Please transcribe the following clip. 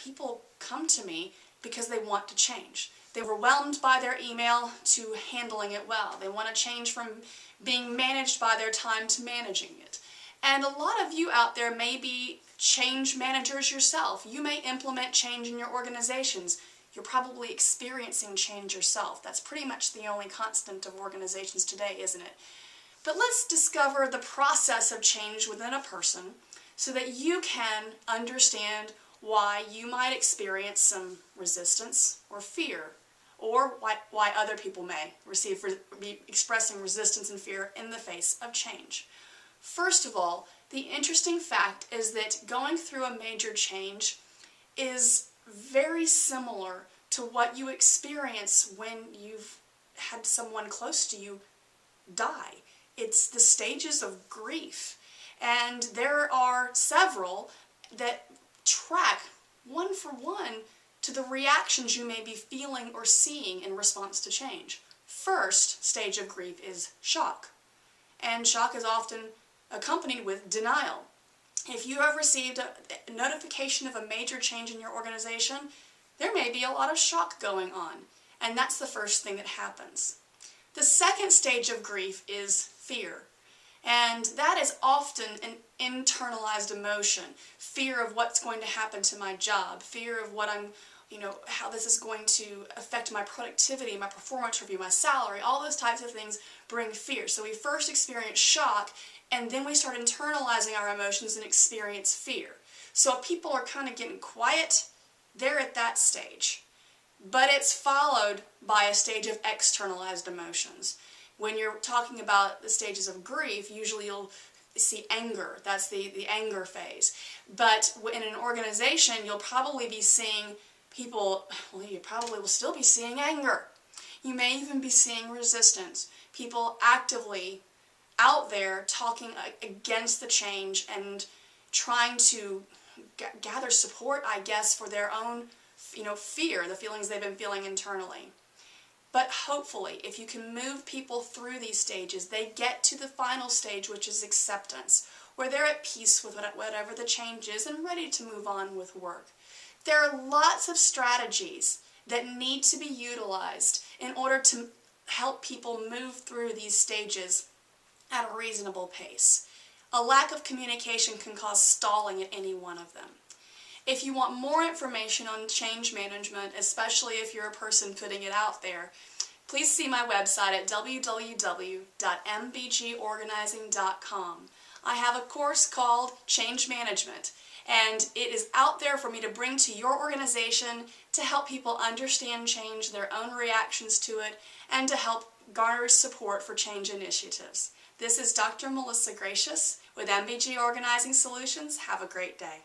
people come to me because they want to change. They're overwhelmed by their email to handling it well. They want to change from being managed by their time to managing it. And a lot of you out there may be change managers yourself. You may implement change in your organizations. You're probably experiencing change yourself. That's pretty much the only constant of organizations today, isn't it? But let's discover the process of change within a person so that you can understand why you might experience some resistance or fear, or why other people may be expressing resistance and fear in the face of change. First of all, the interesting fact is that going through a major change is very similar to what you experience when you've had someone close to you die. It's the stages of grief, and there are several that track one for one to the reactions you may be feeling or seeing in response to change. First stage of grief is shock, and shock is often accompanied with denial. If you have received a notification of a major change in your organization, there may be a lot of shock going on, and that's the first thing that happens. The second stage of grief is fear, and that is often an internalized emotion. Fear of what's going to happen to my job, fear of what how this is going to affect my productivity, my performance review, my salary, all those types of things bring fear. So we first experience shock, and then we start internalizing our emotions and experience fear. So people are kind of getting quiet, they're at that stage. But it's followed by a stage of externalized emotions. When you're talking about the stages of grief, usually you'll see anger. That's the anger phase. But in an organization, you'll probably be seeing people, well, you probably will still be seeing anger. You may even be seeing resistance. People actively out there talking against the change and trying to gather support, I guess, for their own fear, the feelings they've been feeling internally. But hopefully, if you can move people through these stages, they get to the final stage, which is acceptance, where they're at peace with whatever the change is and ready to move on with work. There are lots of strategies that need to be utilized in order to help people move through these stages at a reasonable pace. A lack of communication can cause stalling at any one of them. If you want more information on change management, especially if you're a person putting it out there, please see my website at www.mbgorganizing.com. I have a course called Change Management, and it is out there for me to bring to your organization to help people understand change, their own reactions to it, and to help garner support for change initiatives. This is Dr. Melissa Gratias with MBG Organizing Solutions. Have a great day.